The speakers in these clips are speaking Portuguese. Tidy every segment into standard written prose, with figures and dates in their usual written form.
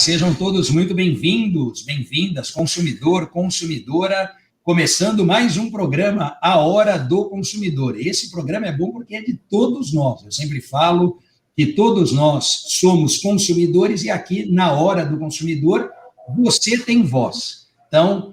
sejam todos muito bem-vindos, bem-vindas, consumidor, consumidora, começando mais um programa, A Hora do Consumidor. Esse programa é bom porque é de todos nós, eu sempre falo que todos nós somos consumidores e aqui, na Hora do Consumidor, você tem voz. Então,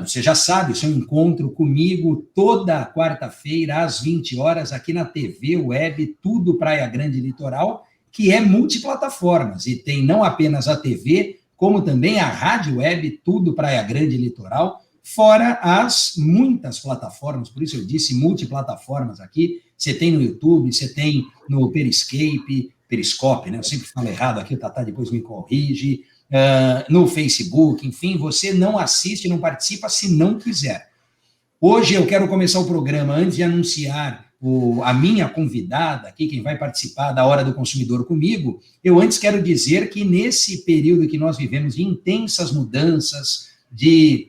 você já sabe, o seu encontro comigo toda quarta-feira, às 20 horas, aqui na TV, web, tudo Praia Grande Litoral, que é multiplataformas, e tem não apenas a TV, como também a rádio web, tudo Praia Grande Litoral, fora as muitas plataformas, por isso eu disse multiplataformas aqui, você tem no YouTube, você tem no Periscope, né? Eu sempre falo errado aqui, o Tatá depois me corrige, no Facebook, enfim, você não assiste, não participa se não quiser. Hoje eu quero começar o programa, antes de anunciar a minha convidada aqui, quem vai participar da Hora do Consumidor comigo, eu antes quero dizer que nesse período que nós vivemos de intensas mudanças, de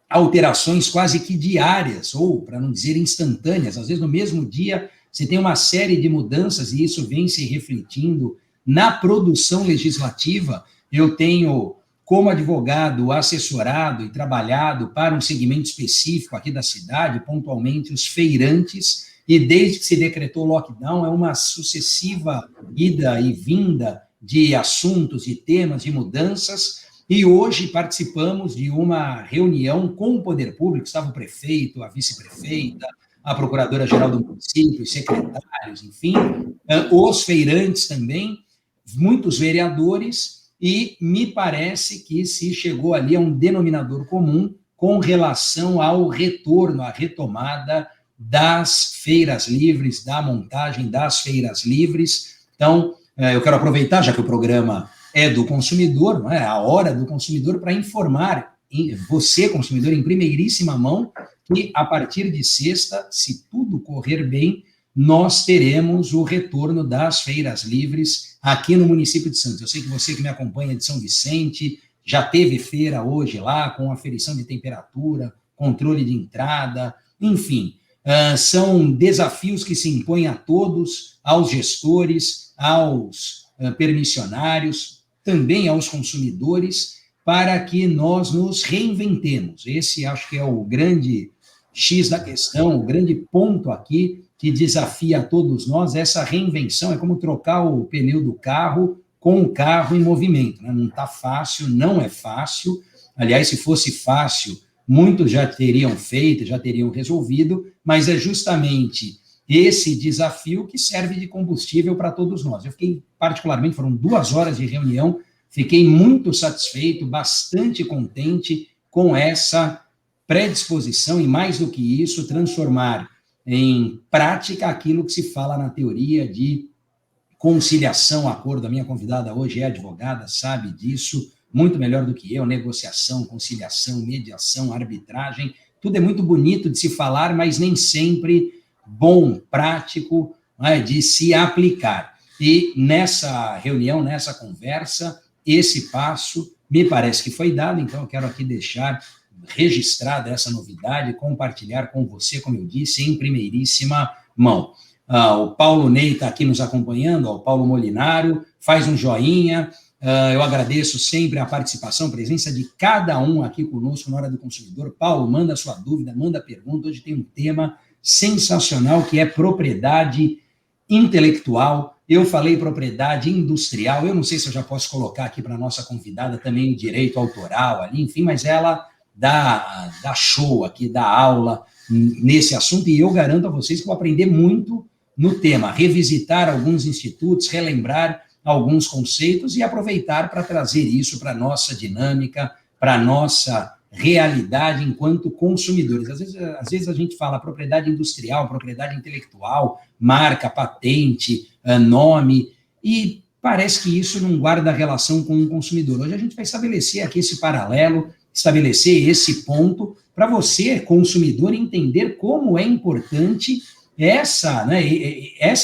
alterações quase que diárias, ou para não dizer instantâneas, às vezes no mesmo dia você tem uma série de mudanças e isso vem se refletindo na produção legislativa. Eu tenho, como advogado, assessorado e trabalhado para um segmento específico aqui da cidade, pontualmente os feirantes, e desde que se decretou o lockdown, é uma sucessiva ida e vinda de assuntos, de temas, de mudanças, e hoje participamos de uma reunião com o poder público, estava o prefeito, a vice-prefeita, a procuradora-geral do município, os secretários, enfim, os feirantes também, muitos vereadores, e me parece que se chegou ali a um denominador comum com relação ao retorno, à retomada das feiras livres, da montagem das feiras livres. Então, eu quero aproveitar, já que o programa é do consumidor, não é? A Hora do Consumidor, para informar você, consumidor, em primeiríssima mão, que a partir de sexta, se tudo correr bem, nós teremos o retorno das feiras livres aqui no município de Santos. Eu sei que você que me acompanha de São Vicente, já teve feira hoje lá, com aferição de temperatura, controle de entrada, enfim, são desafios que se impõem a todos, aos gestores, aos permissionários, também aos consumidores, para que nós nos reinventemos. Esse acho que é o grande X da questão, o grande ponto aqui que desafia a todos nós, essa reinvenção, é como trocar o pneu do carro com o carro em movimento, né? Não está fácil, não é fácil, aliás, se fosse fácil, muitos já teriam feito, já teriam resolvido, mas é justamente esse desafio que serve de combustível para todos nós. Eu fiquei, particularmente, foram 2 horas de reunião, fiquei muito satisfeito, bastante contente com essa predisposição e, mais do que isso, transformar em prática aquilo que se fala na teoria de conciliação, acordo. A minha convidada hoje é advogada, sabe disso, muito melhor do que eu, negociação, conciliação, mediação, arbitragem, tudo é muito bonito de se falar, mas nem sempre bom, prático, né, de se aplicar. E nessa reunião, nessa conversa, esse passo me parece que foi dado, então eu quero aqui deixar registrada essa novidade, compartilhar com você, como eu disse, em primeiríssima mão. O Paulo Ney está aqui nos acompanhando, o Paulo Molinaro, faz um joinha. Eu agradeço sempre a participação, a presença de cada um aqui conosco na Hora do Consumidor. Paulo, manda sua dúvida, manda pergunta. Hoje tem um tema sensacional que é propriedade intelectual. Eu falei propriedade industrial, eu não sei se eu já posso colocar aqui para a nossa convidada também o direito autoral ali, enfim, mas ela dá show aqui, dá aula nesse assunto, e eu garanto a vocês que vou aprender muito no tema, revisitar alguns institutos, relembrar alguns conceitos e aproveitar para trazer isso para a nossa dinâmica, para a nossa realidade enquanto consumidores. Às vezes a gente fala propriedade industrial, propriedade intelectual, marca, patente, nome, e parece que isso não guarda relação com o consumidor. Hoje a gente vai estabelecer aqui esse paralelo, estabelecer esse ponto para você, consumidor, entender como é importante essa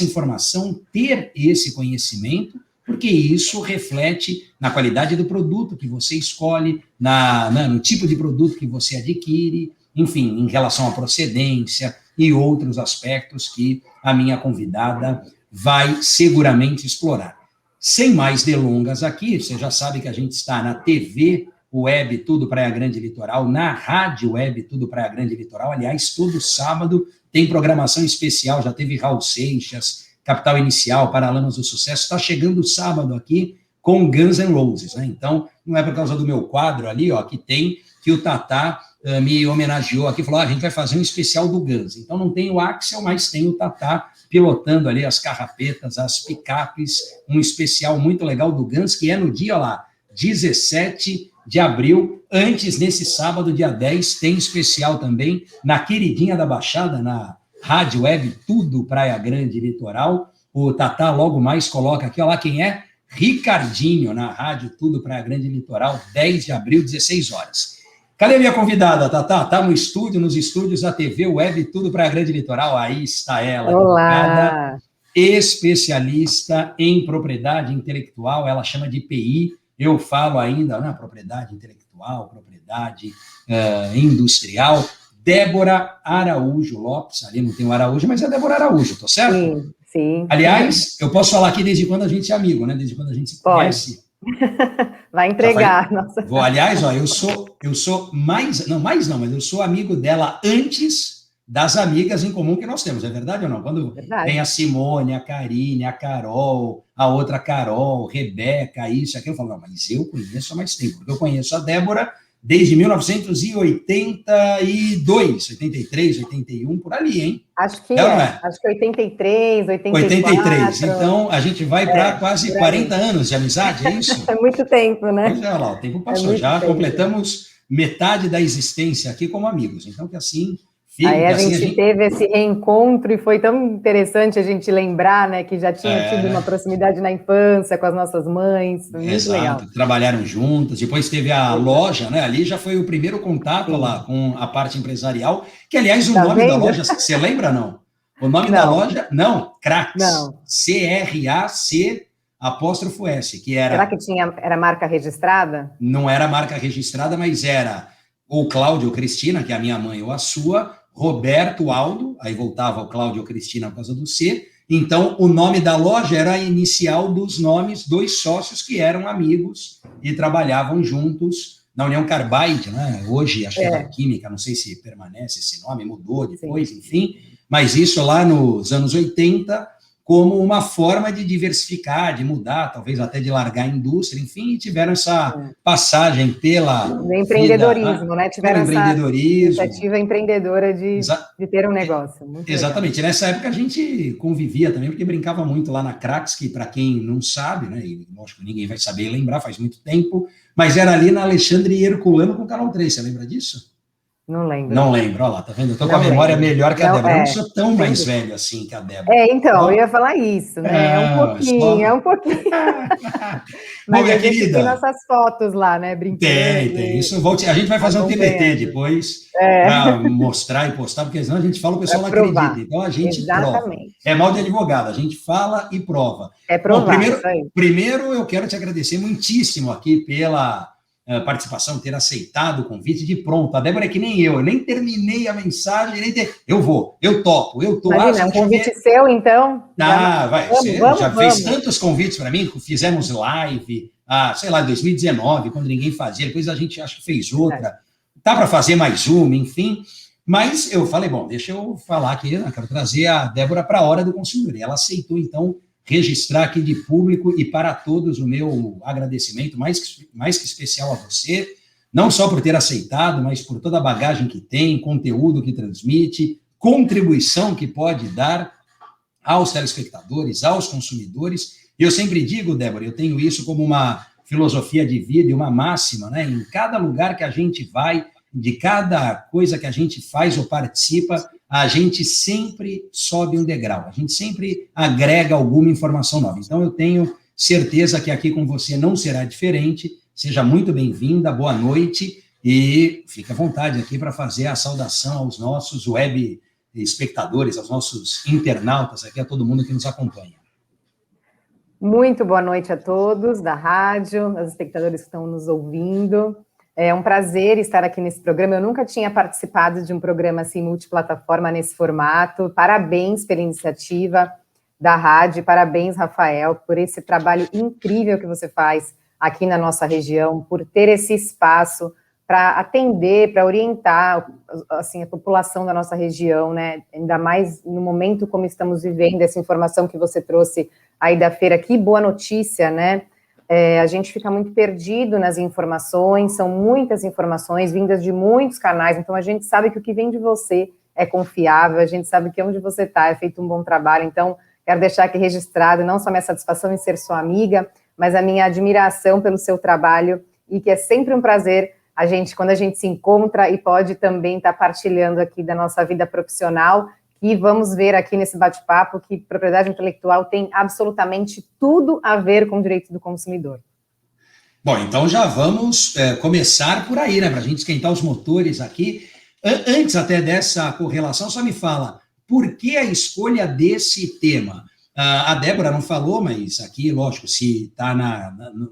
informação, ter esse conhecimento, porque isso reflete na qualidade do produto que você escolhe, no tipo de produto que você adquire, enfim, em relação à procedência e outros aspectos que a minha convidada vai seguramente explorar. sem mais delongas aqui, você já sabe que a gente está na TV Web Tudo Praia Grande Litoral, na Rádio Web Tudo Praia Grande Litoral. Aliás, todo sábado tem programação especial, já teve Raul Seixas, Capital Inicial, Paralamas do Sucesso. Está chegando o sábado aqui com Guns N' Roses, né? Então, não é por causa do meu quadro ali, ó, que tem, que o Tatá me homenageou aqui, falou, a gente vai fazer um especial do Guns. Então, não tem o Axel, mas tem o Tatá pilotando ali as carrapetas, as picapes, um especial muito legal do Guns, que é no dia, ó lá, 17 de abril. Antes, nesse sábado, dia 10, tem especial também na queridinha da Baixada, na Rádio Web Tudo Praia Grande Litoral. O Tatá logo mais coloca aqui, ó lá quem é, Ricardinho, na Rádio Tudo Praia Grande Litoral, 10 de abril, 16 horas. Cadê minha convidada, Tatá? Está no estúdio, nos estúdios da TV Web Tudo Praia Grande Litoral. Aí está ela, olá, especialista em propriedade intelectual, ela chama de PI, eu falo ainda, né, propriedade intelectual, propriedade industrial. Débora Araújo Lopes, ali não tem o Araújo, mas é Débora Araújo, tô certo? sim, sim. Aliás, eu posso falar aqui desde quando a gente é amigo, né? Desde quando a gente se conhece. Vai entregar. Nossa. Aliás, ó, eu sou mais não, mas eu sou amigo dela antes das amigas em comum que nós temos, é verdade ou não? Quando tem a Simone, a Karine, a Carol, a outra Carol, Rebeca, isso, aquilo, eu falo, não, mas eu conheço há mais tempo, porque eu conheço a Débora desde 1982, 83, 81, por ali, hein? Acho que acho que 83, 84. 83, então a gente vai para quase 40 anos de amizade, é isso? É muito tempo, né? Pois é, olha lá, o tempo passou, já tempo. Completamos metade da existência aqui como amigos, então que assim... Aí a gente teve esse reencontro e foi tão interessante a gente lembrar, né, que já tinha tido uma proximidade na infância com as nossas mães, foi muito legal. Trabalharam juntas, depois teve a loja, né, ali já foi o primeiro contato lá com a parte empresarial, que aliás o nome da loja, você lembra não? O nome da loja, não, Crax, não. C-R-A-C apóstrofo S, que era... Será que era marca registrada? Não era marca registrada, mas era ou Cláudio ou Cristina, que é a minha mãe ou a sua, Roberto Aldo, aí voltava o Cláudio ou Cristina por causa do C, então o nome da loja era a inicial dos nomes dos sócios que eram amigos e trabalhavam juntos na União Carbide, né? Hoje acho que é da Química, não sei se permanece esse nome, mudou depois, sim. Enfim, mas isso lá nos anos 80, como uma forma de diversificar, de mudar, talvez até de largar a indústria, enfim, tiveram essa passagem pela... Do empreendedorismo, vida, né? Tiveram essa iniciativa empreendedora de ter um negócio. Muito exatamente. Legal. Nessa época a gente convivia também, porque brincava muito lá na Crax, que para quem não sabe, né, e lógico ninguém vai saber lembrar, faz muito tempo, mas era ali na Alexandre Herculano com o Canal 3, você lembra disso? Não lembro. Não lembro, olha lá, tá vendo? Eu tô com a memória melhor que a Débora. Eu não sou tão mais velho assim que a Débora. Então, eu ia falar isso, né? É um pouquinho. Mas minha a gente querida, tem nossas fotos lá, né? Brincando. Tem. Isso, a gente vai fazer um TBT depois para mostrar e postar, porque senão a gente fala, o pessoal não acredita. Então a gente prova. É mal de advogado, a gente fala e prova. É provar. Bom, primeiro eu quero te agradecer muitíssimo aqui pela participação, ter aceitado o convite de pronto. A Débora é que nem eu nem terminei a mensagem, eu topo, eu tô. Imagina, um convite seu, então. Você já fez tantos convites para mim, fizemos live, sei lá, 2019, quando ninguém fazia, depois a gente acho que fez outra, tá para fazer mais uma, enfim, mas eu falei, bom, deixa eu falar aqui, eu quero trazer a Débora para a Hora do Consumidor, e ela aceitou, então, registrar aqui de público e para todos o meu agradecimento, mais que especial a você, não só por ter aceitado, mas por toda a bagagem que tem, conteúdo que transmite, contribuição que pode dar aos telespectadores, aos consumidores. E eu sempre digo, Débora, eu tenho isso como uma filosofia de vida e uma máxima, né? Em cada lugar que a gente vai, de cada coisa que a gente faz ou participa, a gente sempre sobe um degrau, a gente sempre agrega alguma informação nova. Então, eu tenho certeza que aqui com você não será diferente. Seja muito bem-vinda, boa noite, e fique à vontade aqui para fazer a saudação aos nossos web espectadores, aos nossos internautas, aqui a todo mundo que nos acompanha. Muito boa noite a todos da rádio, aos espectadores que estão nos ouvindo. É um prazer estar aqui nesse programa. Eu nunca tinha participado de um programa assim multiplataforma nesse formato. Parabéns pela iniciativa. da rádio. Parabéns, Rafael, por esse trabalho incrível que você faz aqui na nossa região, por ter esse espaço para atender, para orientar, assim, a população da nossa região, né? Ainda mais no momento como estamos vivendo, essa informação que você trouxe aí da feira, que boa notícia, né? A gente fica muito perdido nas informações, são muitas informações vindas de muitos canais, então a gente sabe que o que vem de você é confiável, a gente sabe que onde você está é feito um bom trabalho, então quero deixar aqui registrado não só minha satisfação em ser sua amiga, mas a minha admiração pelo seu trabalho, e que é sempre um prazer quando a gente se encontra e pode também estar partilhando aqui da nossa vida profissional, e vamos ver aqui nesse bate-papo que propriedade intelectual tem absolutamente tudo a ver com o direito do consumidor. Bom, então já vamos começar por aí, né, para a gente esquentar os motores aqui. Antes até dessa correlação, só me fala, por que a escolha desse tema? A Débora não falou, mas aqui, lógico, se está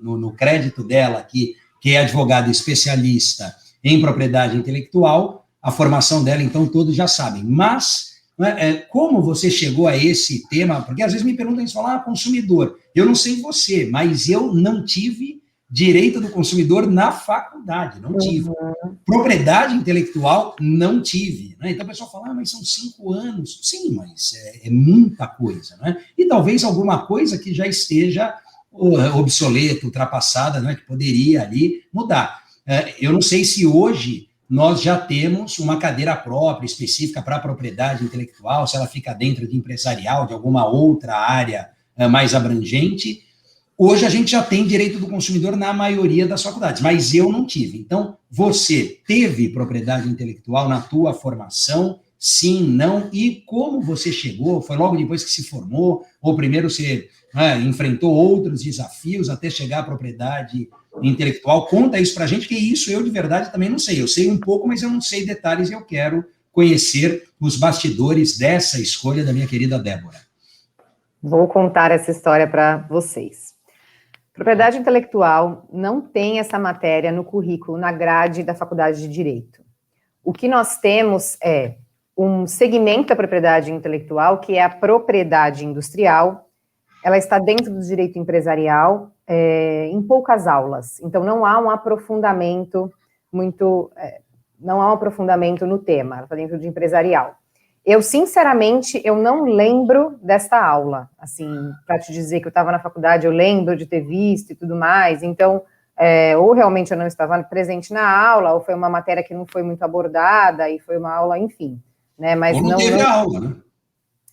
no crédito dela aqui, que é advogada especialista em propriedade intelectual, a formação dela, então, todos já sabem. Mas, como você chegou a esse tema? Porque às vezes me perguntam isso, falam, consumidor. Eu não sei você, mas eu não tive direito do consumidor na faculdade, não tive. Propriedade intelectual, não tive. Né? Então, o pessoal fala, mas são 5 anos. Sim, mas é muita coisa. Né? E talvez alguma coisa que já esteja obsoleta, ultrapassada, né, que poderia ali mudar. Eu não sei se hoje nós já temos uma cadeira própria, específica para a propriedade intelectual, se ela fica dentro de empresarial, de alguma outra área mais abrangente. Hoje a gente já tem direito do consumidor na maioria das faculdades, mas eu não tive. Então, você teve propriedade intelectual na tua formação? Sim, não? E como você chegou? Foi logo depois que se formou? Ou primeiro você enfrentou outros desafios até chegar à propriedade intelectual? Conta isso para a gente, que isso eu de verdade também não sei. Eu sei um pouco, mas eu não sei detalhes e eu quero conhecer os bastidores dessa escolha da minha querida Débora. Vou contar essa história para vocês. Propriedade intelectual não tem essa matéria no currículo, na grade da Faculdade de Direito. O que nós temos é um segmento da propriedade intelectual, que é a propriedade industrial. Ela está dentro do direito empresarial, em poucas aulas. Então, não há um aprofundamento no tema, ela está dentro de empresarial. Eu, sinceramente, eu não lembro desta aula, assim, para te dizer que eu estava na faculdade, eu lembro de ter visto e tudo mais, então, ou realmente eu não estava presente na aula, ou foi uma matéria que não foi muito abordada, e foi uma aula, enfim, né, mas ou não teve a aula, né?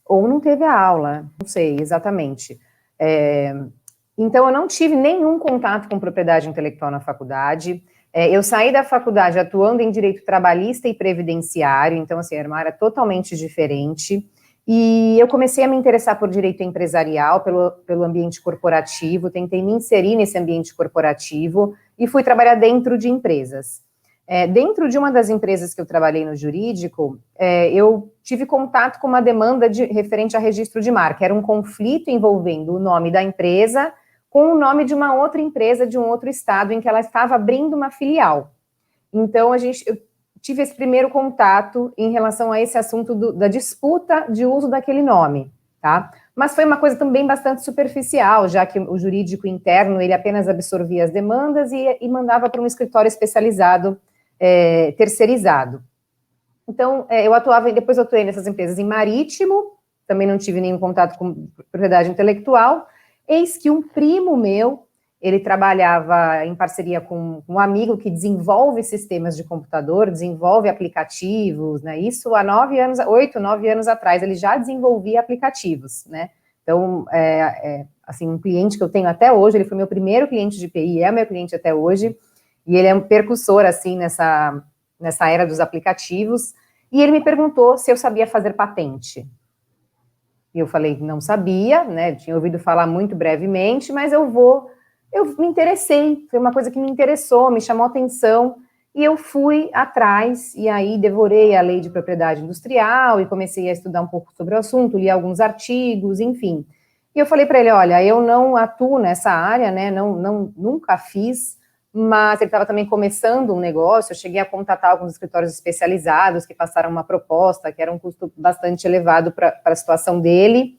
Ou não teve a aula, não sei exatamente. Então, eu não tive nenhum contato com propriedade intelectual na faculdade. Eu saí da faculdade atuando em direito trabalhista e previdenciário, então, assim, era uma área totalmente diferente. E eu comecei a me interessar por direito empresarial, pelo ambiente corporativo, tentei me inserir nesse ambiente corporativo e fui trabalhar dentro de empresas. Dentro de uma das empresas que eu trabalhei no jurídico, eu tive contato com uma demanda referente a registro de marca. Era um conflito envolvendo o nome da empresa com o nome de uma outra empresa de um outro estado em que ela estava abrindo uma filial. Então, eu tive esse primeiro contato em relação a esse assunto da disputa de uso daquele nome, tá? Mas foi uma coisa também bastante superficial, já que o jurídico interno, ele apenas absorvia as demandas e mandava para um escritório especializado, terceirizado. Então, depois eu atuei nessas empresas em marítimo, também não tive nenhum contato com propriedade intelectual. Eis que um primo meu, ele trabalhava em parceria com um amigo que desenvolve sistemas de computador, desenvolve aplicativos, né? Isso há 8, 9 anos atrás, ele já desenvolvia aplicativos, né? Então, assim, um cliente que eu tenho até hoje, ele foi meu primeiro cliente de TI, é meu cliente até hoje, e ele é um percussor, assim, nessa era dos aplicativos, e ele me perguntou se eu sabia fazer patente. E eu falei que não sabia, né, tinha ouvido falar muito brevemente, mas eu me interessei, foi uma coisa que me interessou, me chamou a atenção, e eu fui atrás, e aí devorei a lei de propriedade industrial, e comecei a estudar um pouco sobre o assunto, li alguns artigos, enfim. E eu falei para ele, olha, eu não atuo nessa área, né, nunca fiz, mas ele estava também começando um negócio, eu cheguei a contatar alguns escritórios especializados que passaram uma proposta, que era um custo bastante elevado para a situação dele,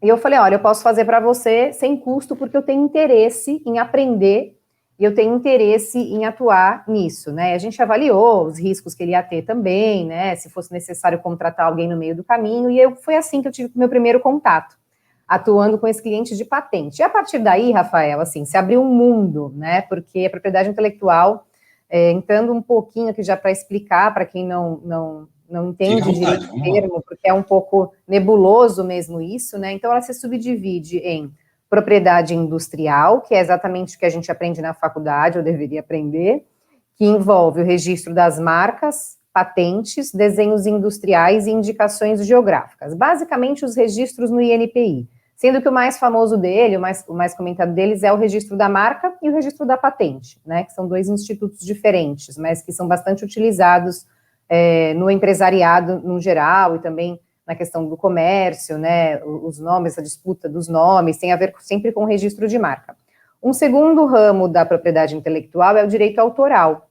E eu falei, olha, eu posso fazer para você sem custo, porque eu tenho interesse em aprender e eu tenho interesse em atuar nisso, né? A gente avaliou os riscos que ele ia ter também, né? Se fosse necessário contratar alguém no meio do caminho, e foi assim que eu tive o meu primeiro contato, atuando com esse cliente de patente. E a partir daí, Rafael, assim, se abriu um mundo, né? Porque a propriedade intelectual, entrando um pouquinho aqui já para explicar para quem não entende direito o termo, porque é um pouco nebuloso mesmo isso, né? Então, ela se subdivide em propriedade industrial, que é exatamente o que a gente aprende na faculdade, ou deveria aprender, que envolve o registro das marcas, patentes, desenhos industriais e indicações geográficas. Basicamente, os registros no INPI, sendo que o mais famoso dele, o mais comentado deles, é o registro da marca e o registro da patente, né? Que são dois institutos diferentes, mas que são bastante utilizados no empresariado no geral e também na questão do comércio, né, os nomes, a disputa dos nomes, tem a ver sempre com o registro de marca. Um segundo ramo da propriedade intelectual é o direito autoral,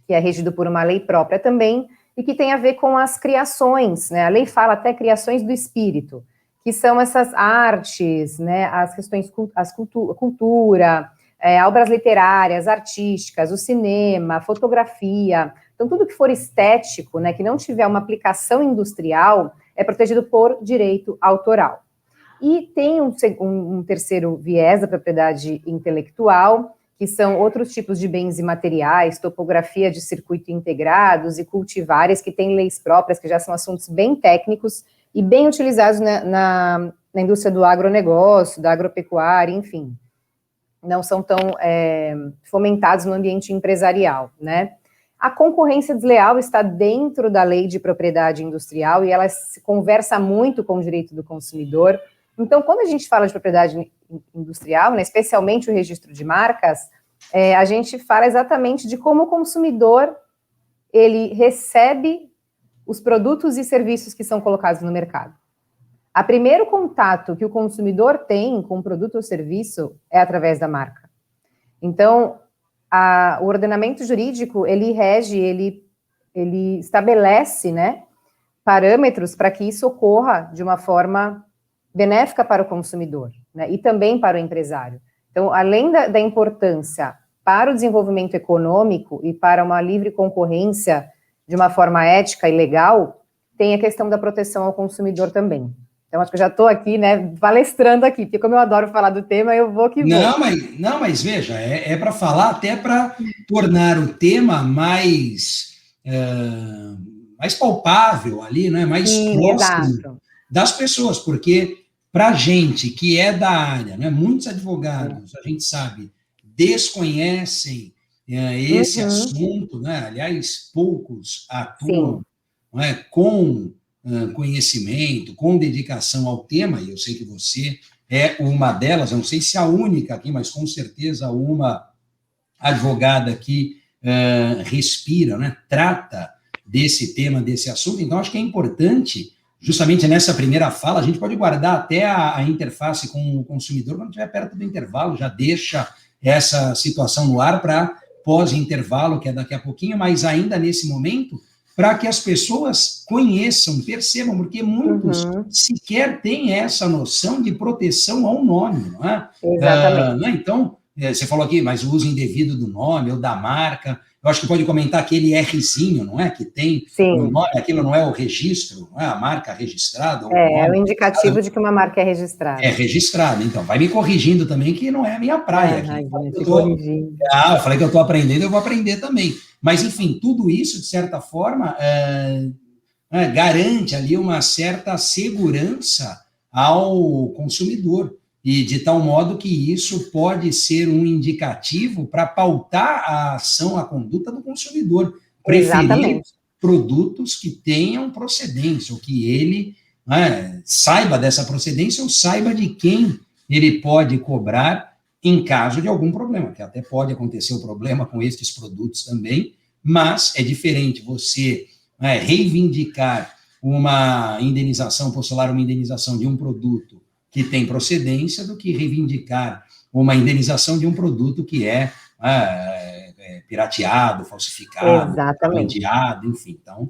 que é regido por uma lei própria também, e que tem a ver com as criações, né, a lei fala até criações do espírito, que são essas artes, né, as questões, cultura, obras literárias, artísticas, o cinema, a fotografia. Então, tudo que for estético, né, que não tiver uma aplicação industrial, é protegido por direito autoral. E tem um terceiro viés da propriedade intelectual, que são outros tipos de bens e materiais, topografia de circuito integrados e cultivares, que têm leis próprias, que já são assuntos bem técnicos e bem utilizados na indústria do agronegócio, da agropecuária, enfim. Não são tão fomentados no ambiente empresarial, né? A concorrência desleal está dentro da lei de propriedade industrial e ela se conversa muito com o direito do consumidor. Então, quando a gente fala de propriedade industrial, né, especialmente o registro de marcas, a gente fala exatamente de como o consumidor ele recebe os produtos e serviços que são colocados no mercado. O primeiro contato que o consumidor tem com o produto ou serviço é através da marca. Então, o ordenamento jurídico, ele rege, ele estabelece, né, parâmetros para que isso ocorra de uma forma benéfica para o consumidor, né, e também para o empresário. Então, além da importância para o desenvolvimento econômico e para uma livre concorrência de uma forma ética e legal, tem a questão da proteção ao consumidor também. Então, acho que eu já estou aqui, né, palestrando aqui, porque como eu adoro falar do tema, eu vou que vou. Não, mas veja, é para falar até para tornar o tema mais palpável ali, né, mais próximo das pessoas, porque para a gente que é da área, né, muitos advogados, a gente sabe, desconhecem esse assunto, né, aliás, poucos atuam com conhecimento, com dedicação ao tema, e eu sei que você é uma delas, eu não sei se a única aqui, mas com certeza uma advogada que respira, né, trata desse tema, desse assunto. Então, acho que é importante, justamente nessa primeira fala, a gente pode guardar até a interface com o consumidor, quando estiver perto do intervalo, já deixa essa situação no ar para pós-intervalo, que é daqui a pouquinho, mas ainda nesse momento, para que as pessoas conheçam, percebam, porque muitos sequer têm essa noção de proteção ao nome, não é? Exatamente. Né? Então, você falou aqui, mas o uso indevido do nome ou da marca, eu acho que pode comentar aquele Rzinho, não é? Que tem no nome, aquilo não é o registro, não é a marca registrada? É o indicativo de que uma marca é registrada. É registrada, então, vai me corrigindo também, que não é a minha praia. Eu falei que eu estou aprendendo, eu vou aprender também. Mas, enfim, tudo isso, de certa forma, garante ali uma certa segurança ao consumidor, e de tal modo que isso pode ser um indicativo para pautar a ação, a conduta do consumidor. Preferir produtos que tenham procedência, ou que ele saiba dessa procedência, ou saiba de quem ele pode cobrar em caso de algum problema, que até pode acontecer o problema com estes produtos também, mas é diferente você reivindicar uma indenização, postular uma indenização de um produto que tem procedência, do que reivindicar uma indenização de um produto que é pirateado, falsificado, contrabandeado, enfim. Então,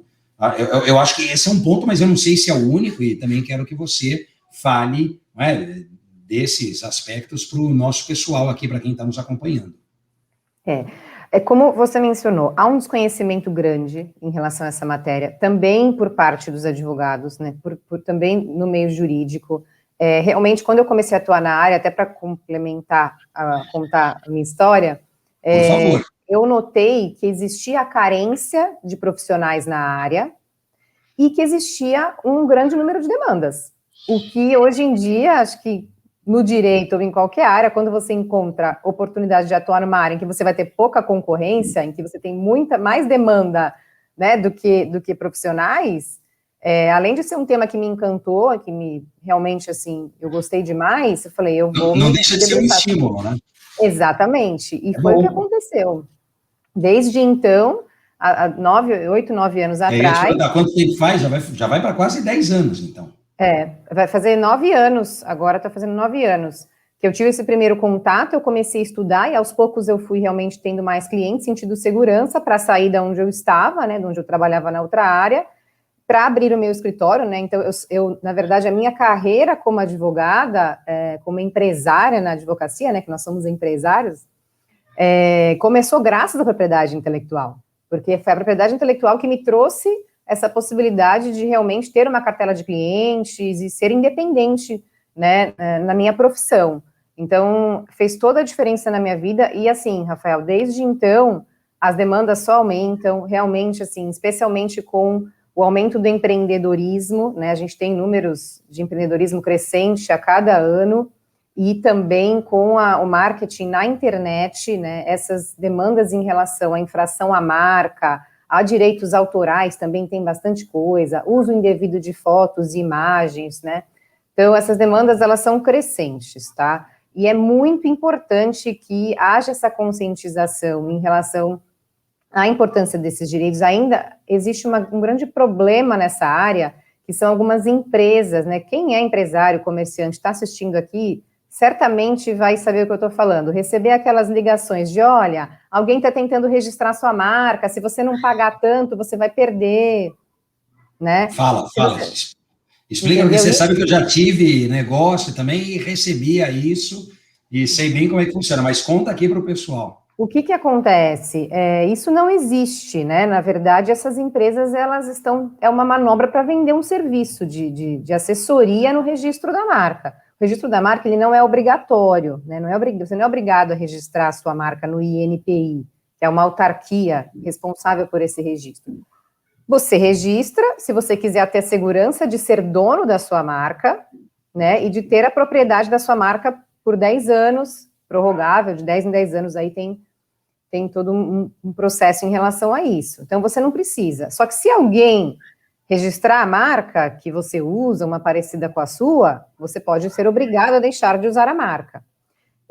eu acho que esse é um ponto, mas eu não sei se é o único, e também quero que você fale não é, desses aspectos para o nosso pessoal aqui, para quem está nos acompanhando. É como você mencionou, há um desconhecimento grande em relação a essa matéria, também por parte dos advogados, né, por também no meio jurídico. Realmente, quando eu comecei a atuar na área, até para complementar, contar a minha história, Por favor. Eu notei que existia a carência de profissionais na área e que existia um grande número de demandas. O que hoje em dia, acho que no direito ou em qualquer área, quando você encontra oportunidade de atuar numa área em que você vai ter pouca concorrência, em que você tem mais demanda, né, do que profissionais, além de ser um tema que me encantou, que me realmente, assim, eu gostei demais, eu falei, eu vou... Não deixa de ser um estímulo, né? Exatamente, e foi o que aconteceu. Desde então, há 8, 9 anos atrás... Quanto tempo faz? Já vai para quase 10 anos, então. Vai fazer 9 anos, agora está fazendo 9 anos, que eu tive esse primeiro contato, eu comecei a estudar, e aos poucos eu fui realmente tendo mais clientes, sentido segurança, para sair de onde eu estava, né, de onde eu trabalhava na outra área, para abrir o meu escritório, né, então eu, na verdade, a minha carreira como advogada, como empresária na advocacia, né, que nós somos empresários, começou graças à propriedade intelectual, porque foi a propriedade intelectual que me trouxe essa possibilidade de realmente ter uma cartela de clientes e ser independente, né, na minha profissão. Então, fez toda a diferença na minha vida, e assim, Rafael, desde então, as demandas só aumentam, realmente, assim, especialmente com o aumento do empreendedorismo, né, a gente tem números de empreendedorismo crescente a cada ano, e também com o marketing na internet, né, essas demandas em relação à infração à marca, há direitos autorais, também tem bastante coisa, uso indevido de fotos e imagens, né? Então, essas demandas, elas são crescentes, tá? E é muito importante que haja essa conscientização em relação à importância desses direitos. Ainda existe um grande problema nessa área, que são algumas empresas, né? Quem é empresário, comerciante, está assistindo aqui, certamente vai saber o que eu estou falando, receber aquelas ligações de, olha, alguém está tentando registrar sua marca, se você não pagar tanto, você vai perder, né? Fala. Explica, porque você sabe que eu já tive negócio também e recebia isso, e sei bem como é que funciona, mas conta aqui para o pessoal. O que acontece? Isso não existe, né? Na verdade, essas empresas, elas é uma manobra para vender um serviço de assessoria no registro da marca. O registro da marca, ele não é obrigatório, né? Você não é obrigado a registrar a sua marca no INPI, que é uma autarquia responsável por esse registro. Você registra, se você quiser ter a segurança de ser dono da sua marca, né? E de ter a propriedade da sua marca por 10 anos, prorrogável, de 10 em 10 anos, aí tem todo um processo em relação a isso. Então, você não precisa. Só que se alguém registrar a marca que você usa, uma parecida com a sua, você pode ser obrigado a deixar de usar a marca.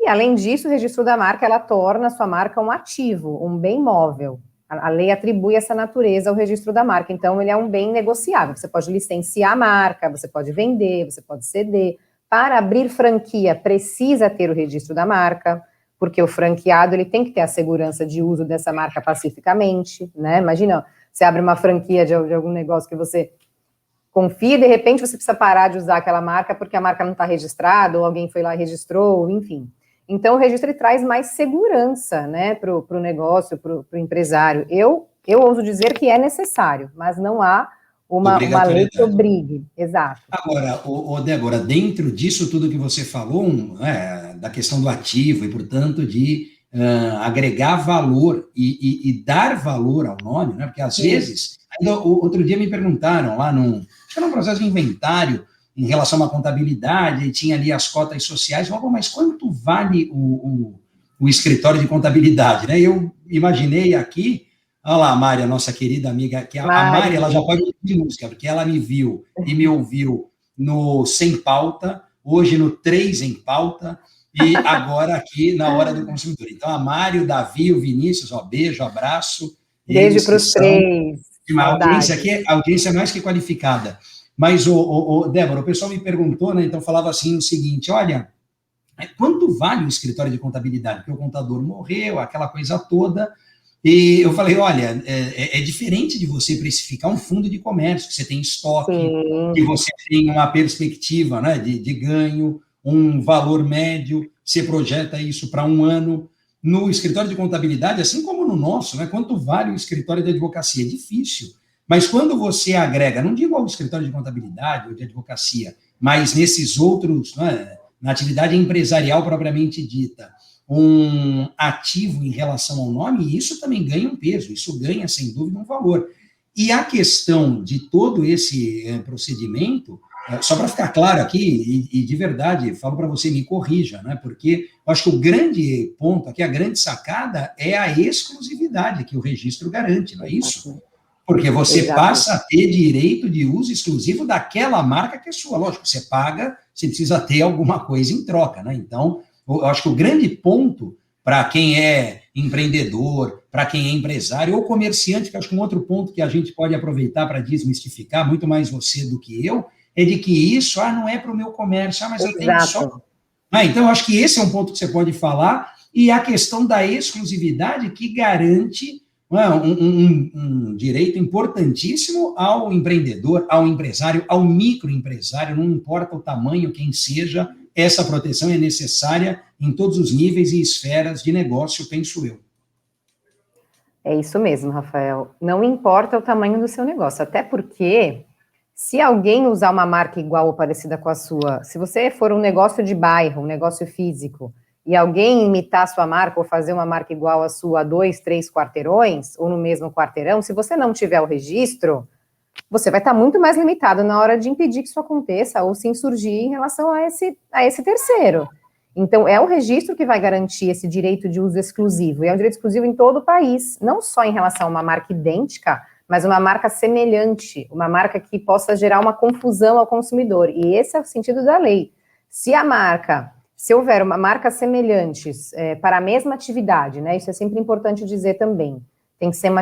E, além disso, o registro da marca, ela torna a sua marca um ativo, um bem móvel. A lei atribui essa natureza ao registro da marca. Então, ele é um bem negociável. Você pode licenciar a marca, você pode vender, você pode ceder. Para abrir franquia, precisa ter o registro da marca, porque o franqueado, ele tem que ter a segurança de uso dessa marca pacificamente, né? Imagina, você abre uma franquia de algum negócio que você confia, e de repente você precisa parar de usar aquela marca porque a marca não está registrada, ou alguém foi lá e registrou, enfim. Então, o registro ele traz mais segurança, né, para o negócio, para o empresário. Eu ouso dizer que é necessário, mas não há uma lei que obrigue. Exato. Agora, Débora, dentro disso tudo que você falou, da questão do ativo e, portanto, de agregar valor e dar valor ao nome, né? Porque às vezes, ainda outro dia me perguntaram lá num processo de inventário em relação a uma contabilidade, e tinha ali as cotas sociais, falavam, mas quanto vale o escritório de contabilidade, né? Eu imaginei aqui, olha lá a Mari, a nossa querida amiga, que a Mari, ela já pode ir de música, porque ela me viu e me ouviu no Sem Pauta, hoje no 3 em Pauta, e agora aqui na Hora do Consumidor. Então, a Mari, o Davi, o Vinícius, beijo, abraço. Beijo para os 3. A audiência aqui, a audiência é mais que qualificada. Mas, Débora, o pessoal me perguntou, né? Então falava assim o seguinte, olha, quanto vale o escritório de contabilidade? Porque o contador morreu, aquela coisa toda, E eu falei, olha, é diferente de você precificar um fundo de comércio, que você tem estoque, Sim. que você tem uma perspectiva, né, de ganho, um valor médio, você projeta isso para um ano. No escritório de contabilidade, assim como no nosso, né, quanto vale o escritório de advocacia? É difícil. Mas quando você agrega, não digo ao escritório de contabilidade ou de advocacia, mas nesses outros, né, na atividade empresarial propriamente dita, um ativo em relação ao nome, isso também ganha um peso, isso ganha, sem dúvida, um valor. E a questão de todo esse procedimento, só para ficar claro aqui, e de verdade, falo para você, me corrija, né? Porque eu acho que o grande ponto aqui, a grande sacada, é a exclusividade que o registro garante, não é isso? Porque você passa a ter direito de uso exclusivo daquela marca que é sua. Lógico, você paga, você precisa ter alguma coisa em troca, né? Então, eu acho que o grande ponto para quem é empreendedor, para quem é empresário ou comerciante, que acho que um outro ponto que a gente pode aproveitar para desmistificar, muito mais você do que eu, é de que isso, não é para o meu comércio, mas eu tenho só... Então, eu acho que esse é um ponto que você pode falar, e a questão da exclusividade que garante um direito importantíssimo ao empreendedor, ao empresário, ao microempresário, não importa o tamanho, quem seja, essa proteção é necessária em todos os níveis e esferas de negócio, penso eu. É isso mesmo, Rafael. Não importa o tamanho do seu negócio, até porque se alguém usar uma marca igual ou parecida com a sua, se você for um negócio de bairro, um negócio físico, e alguém imitar a sua marca ou fazer uma marca igual à sua a 2, 3 quarteirões, ou no mesmo quarteirão, se você não tiver o registro, você vai estar muito mais limitado na hora de impedir que isso aconteça ou se insurgir em relação a esse terceiro. Então, é o registro que vai garantir esse direito de uso exclusivo, e é um direito exclusivo em todo o país, não só em relação a uma marca idêntica, mas uma marca semelhante, uma marca que possa gerar uma confusão ao consumidor, e esse é o sentido da lei. Se houver uma marca semelhantes para a mesma atividade, né, isso é sempre importante dizer também, tem que ser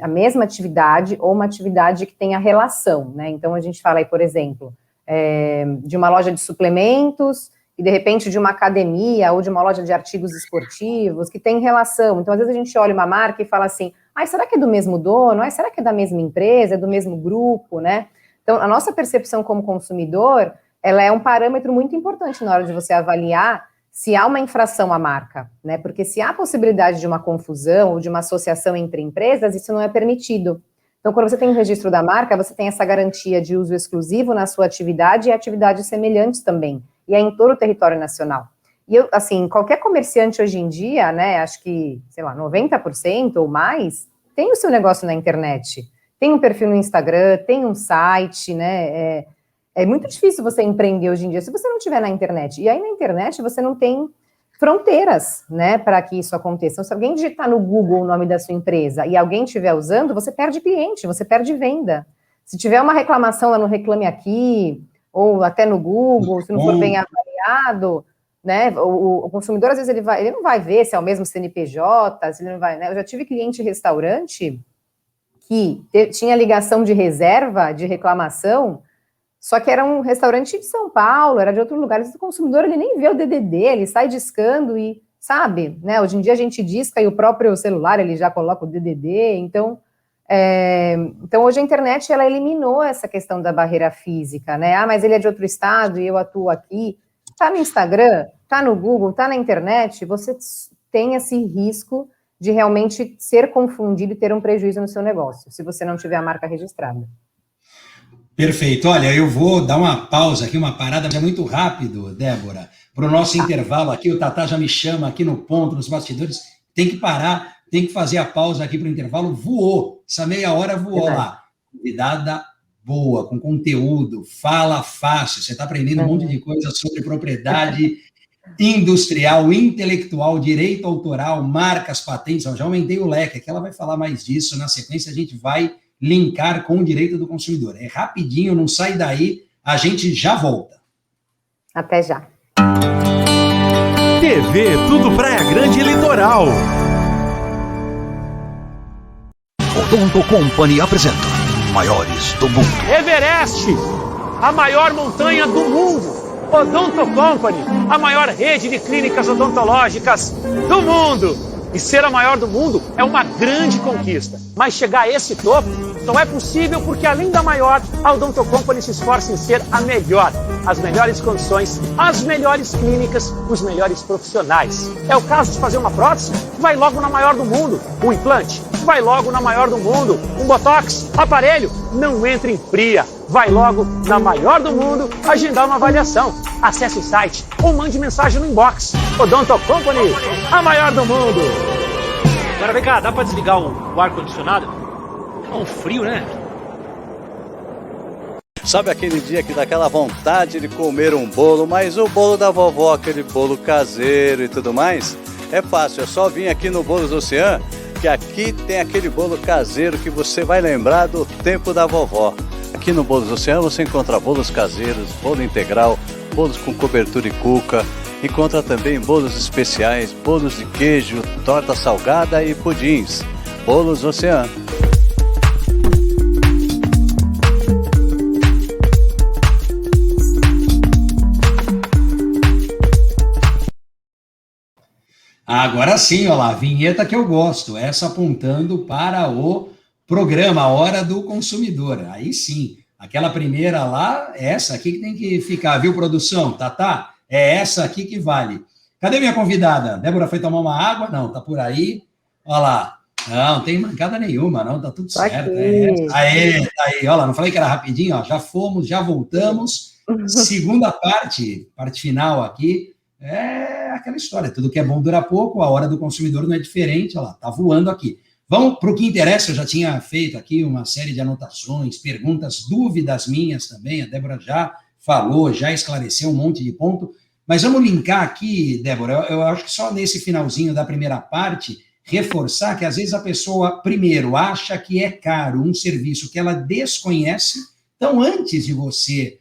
a mesma atividade ou uma atividade que tenha relação, né? Então, a gente fala aí, por exemplo, de uma loja de suplementos e, de repente, de uma academia ou de uma loja de artigos esportivos que tem relação. Então, às vezes, a gente olha uma marca e fala assim, será que é do mesmo dono? Será que é da mesma empresa? É do mesmo grupo, né? Então, a nossa percepção como consumidor, ela é um parâmetro muito importante na hora de você avaliar se há uma infração à marca, né? Porque se há possibilidade de uma confusão ou de uma associação entre empresas, isso não é permitido. Então, quando você tem o registro da marca, você tem essa garantia de uso exclusivo na sua atividade e atividades semelhantes também. E é em todo o território nacional. E eu, assim, qualquer comerciante hoje em dia, né, acho que, 90% ou mais, tem o seu negócio na internet. Tem um perfil no Instagram, tem um site, né, é muito difícil você empreender hoje em dia se você não estiver na internet. E aí, na internet, você não tem fronteiras, né, para que isso aconteça. Então, se alguém digitar no Google o nome da sua empresa e alguém estiver usando, você perde cliente, você perde venda. Se tiver uma reclamação lá no Reclame Aqui, ou até no Google, se não for bem avaliado, né, o consumidor, às vezes, ele não vai ver se é o mesmo CNPJ, se ele não vai, né? Eu já tive cliente em restaurante que tinha ligação de reserva, de reclamação, só que era um restaurante de São Paulo, era de outro lugar, o consumidor, ele nem vê o DDD, ele sai discando e, sabe, né, hoje em dia a gente disca e o próprio celular, ele já coloca o DDD, então hoje a internet, ela eliminou essa questão da barreira física, né, mas ele é de outro estado e eu atuo aqui, tá no Instagram, tá no Google, tá na internet, você tem esse risco de realmente ser confundido e ter um prejuízo no seu negócio, se você não tiver a marca registrada. Perfeito. Olha, eu vou dar uma pausa aqui, uma parada, é muito rápido, Débora, para o nosso intervalo aqui. O Tatá já me chama aqui no ponto, nos bastidores. Tem que parar, tem que fazer a pausa aqui para o intervalo. Voou, essa meia hora voou lá. Convidada boa, com conteúdo, fala fácil. Você está aprendendo um monte de coisa sobre propriedade industrial, intelectual, direito autoral, marcas, patentes. Eu já aumentei o leque, aqui ela vai falar mais disso. Na sequência, a gente vai linkar com o direito do consumidor. É rapidinho, não sai daí, a gente já volta. Até já. TV Tudo Praia Grande Litoral. Odonto Company apresenta Maiores do Mundo. Everest, a maior montanha do mundo. Odonto Company, a maior rede de clínicas odontológicas do mundo. E ser a maior do mundo é uma grande conquista. Mas chegar a esse topo só é possível porque, além da maior, a Odonto Company se esforça em ser a melhor. As melhores condições, as melhores clínicas, os melhores profissionais. É o caso de fazer uma prótese? Vai logo na maior do mundo. Um implante? Vai logo na maior do mundo. Um botox? Aparelho? Não entre em fria. Vai logo na maior do mundo agendar uma avaliação. Acesse o site ou mande mensagem no inbox. Odonto Company, a maior do mundo. Agora vem cá, dá pra desligar o ar-condicionado? É um frio, né? Sabe aquele dia que dá aquela vontade de comer um bolo, mas o bolo da vovó, aquele bolo caseiro e tudo mais? É fácil, é só vir aqui no Bolos Ocean, que aqui tem aquele bolo caseiro que você vai lembrar do tempo da vovó. Aqui no Bolos Ocean você encontra bolos caseiros, bolo integral, bolos com cobertura e cuca, encontra também bolos especiais, bolos de queijo, torta salgada e pudins. Bolos Ocean. Agora sim, olha lá, a vinheta que eu gosto, essa apontando para o programa A Hora do Consumidor. Aí sim, aquela primeira lá, essa aqui que tem que ficar, viu, produção? Tá? É essa aqui que vale. Cadê minha convidada? Débora foi tomar uma água? Não, tá por aí. Olha lá. Não tem mancada nenhuma, não, tá tudo certo. Aê, tá aí. Olha lá, não falei que era rapidinho, ó, já fomos, já voltamos. Segunda parte final aqui, é aquela história, tudo que é bom dura pouco, a Hora do Consumidor não é diferente, olha lá, tá voando aqui. Vamos para o que interessa, eu já tinha feito aqui uma série de anotações, perguntas, dúvidas minhas também, a Débora já falou, já esclareceu um monte de ponto, mas vamos linkar aqui, Débora, eu acho que só nesse finalzinho da primeira parte, reforçar que às vezes a pessoa, primeiro, acha que é caro um serviço que ela desconhece, então antes de você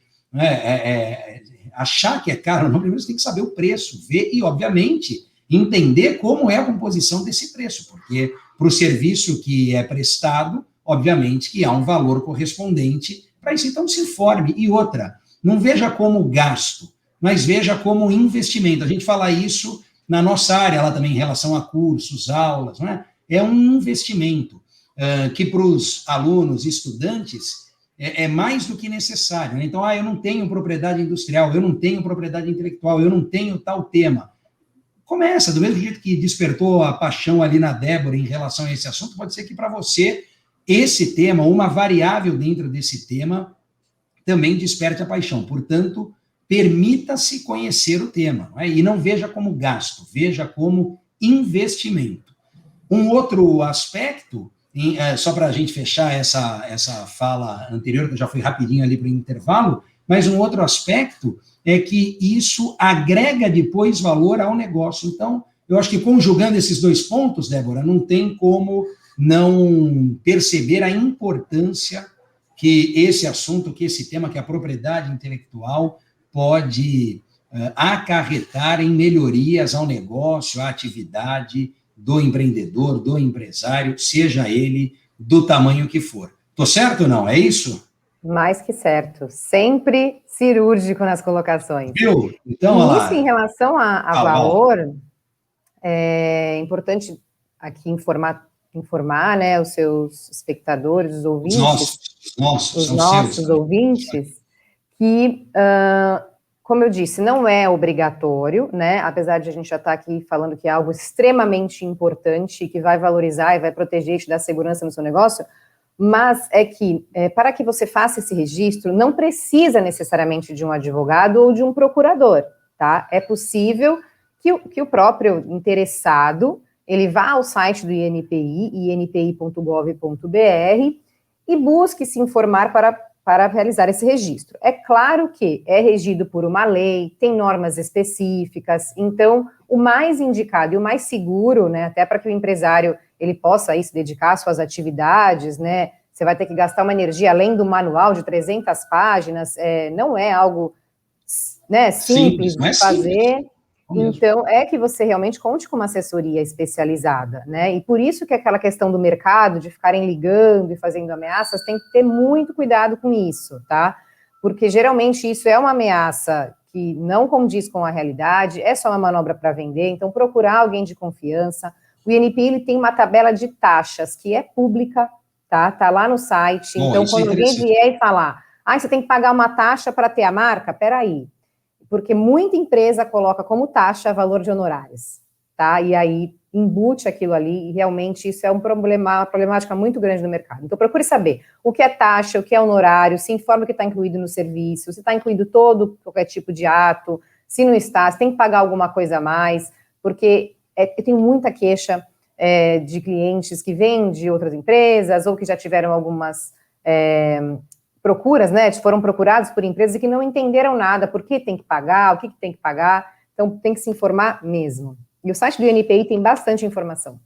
achar que é caro, não, primeiro você tem que saber o preço, ver e, obviamente, entender como é a composição desse preço, porque para o serviço que é prestado, obviamente que há um valor correspondente para isso, então se informe. E outra, não veja como gasto, mas veja como investimento. A gente fala isso na nossa área, lá também em relação a cursos, aulas, não é? É um investimento que para os alunos, estudantes, é mais do que necessário. Né? Então, eu não tenho propriedade industrial, eu não tenho propriedade intelectual, eu não tenho tal tema. Começa, do mesmo jeito que despertou a paixão ali na Débora em relação a esse assunto, pode ser que para você esse tema, uma variável dentro desse tema, também desperte a paixão. Portanto, permita-se conhecer o tema, não é? E não veja como gasto, veja como investimento. Um outro aspecto, só para a gente fechar essa fala anterior, que eu já fui rapidinho ali para o intervalo, mas um outro aspecto é que isso agrega depois valor ao negócio. Então, eu acho que conjugando esses dois pontos, Débora, não tem como não perceber a importância que esse assunto, que esse tema, que a propriedade intelectual pode acarretar em melhorias ao negócio, à atividade do empreendedor, do empresário, seja ele do tamanho que for. Tô certo ou não? É isso? Mais que certo. Sempre cirúrgico nas colocações. Viu? Então, olha lá. Isso em relação a valor, é importante aqui informar, né, os seus espectadores, os ouvintes, os nossos ouvintes, que, como eu disse, não é obrigatório, né, apesar de a gente já estar aqui falando que é algo extremamente importante, que vai valorizar e vai proteger e te dar segurança no seu negócio, mas é que, para que você faça esse registro, não precisa necessariamente de um advogado ou de um procurador, tá? É possível que o próprio interessado, ele vá ao site do INPI, inpi.gov.br, e busque se informar para realizar esse registro. É claro que é regido por uma lei, tem normas específicas, então o mais indicado e o mais seguro, né, até para que o empresário ele possa aí se dedicar às suas atividades, né, você vai ter que gastar uma energia além do manual de 300 páginas, não é algo, né, simples de fazer, então é que você realmente conte com uma assessoria especializada, né, e por isso que aquela questão do mercado, de ficarem ligando e fazendo ameaças, tem que ter muito cuidado com isso, tá, porque geralmente isso é uma ameaça que não condiz com a realidade, é só uma manobra para vender, então procurar alguém de confiança, O INPI, ele tem uma tabela de taxas que é pública, tá lá no site. Bom, então, isso é quando alguém interessante. vier e falar, você tem que pagar uma taxa para ter a marca, peraí, porque muita empresa coloca como taxa valor de honorários, tá? E aí embute aquilo ali, e realmente isso é uma problemática muito grande no mercado. Então, procure saber o que é taxa, o que é honorário, se informe o que está incluído no serviço, se está incluído qualquer tipo de ato, se não está, se tem que pagar alguma coisa a mais, porque eu tenho muita queixa de clientes que vêm de outras empresas, ou que já tiveram algumas procuras, né, foram procurados por empresas e que não entenderam nada, por que tem que pagar, o que tem que pagar, então tem que se informar mesmo. E o site do INPI tem bastante informação.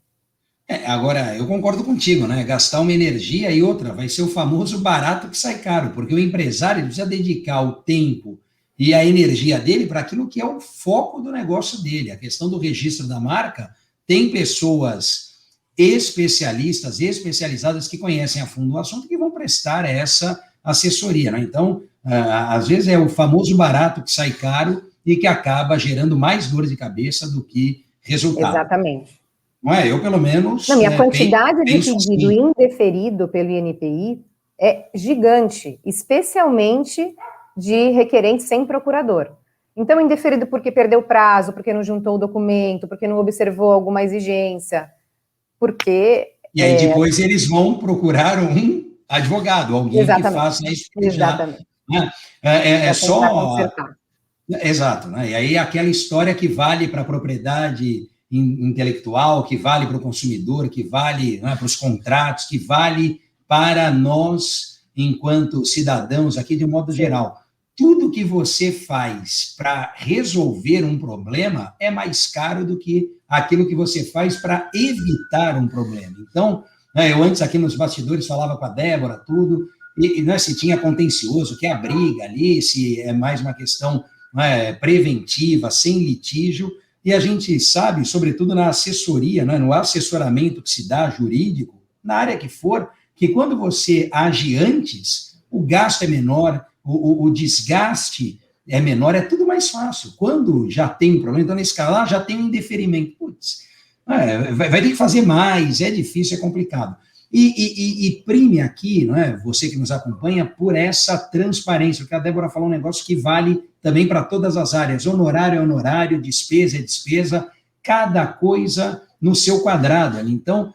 Agora, eu concordo contigo, né? Gastar uma energia e outra, vai ser o famoso barato que sai caro, porque o empresário precisa dedicar o tempo e a energia dele para aquilo que é o foco do negócio dele. A questão do registro da marca, tem pessoas especialistas, especializadas que conhecem a fundo o assunto que vão prestar essa assessoria, né? Então, às vezes é o famoso barato que sai caro e que acaba gerando mais dor de cabeça do que resultado. Exatamente. Não é? Eu, pelo menos... Não, e a quantidade de penso pedido assim. indeferido pelo INPI é gigante, especialmente de requerente sem procurador. Então, indeferido porque perdeu prazo, porque não juntou o documento, porque não observou alguma exigência, porque... E aí depois eles vão procurar um advogado, alguém que faça isso. Exatamente. É só... consertar. Exato, né? E aí aquela história que vale para a propriedade intelectual, que vale para o consumidor, que vale, né, para os contratos, que vale para nós, enquanto cidadãos aqui, de um modo geral. Tudo que você faz para resolver um problema é mais caro do que aquilo que você faz para evitar um problema. Então, né, eu antes aqui nos bastidores falava com a Débora, tudo, e né, se tinha contencioso, que é a briga ali, se é mais uma questão, né, preventiva, sem litígio, e a gente sabe, sobretudo na assessoria, né, no assessoramento que se dá jurídico, na área que for, que quando você age antes, o gasto é menor, o desgaste é menor, é tudo mais fácil. Quando já tem um problema, então nesse caso, já tem um indeferimento. Putz, vai ter que fazer mais, é difícil, é complicado. E prime aqui, não é, você que nos acompanha, por essa transparência, porque a Débora falou um negócio que vale também para todas as áreas. Honorário é honorário, despesa é despesa, cada coisa no seu quadrado ali. Então,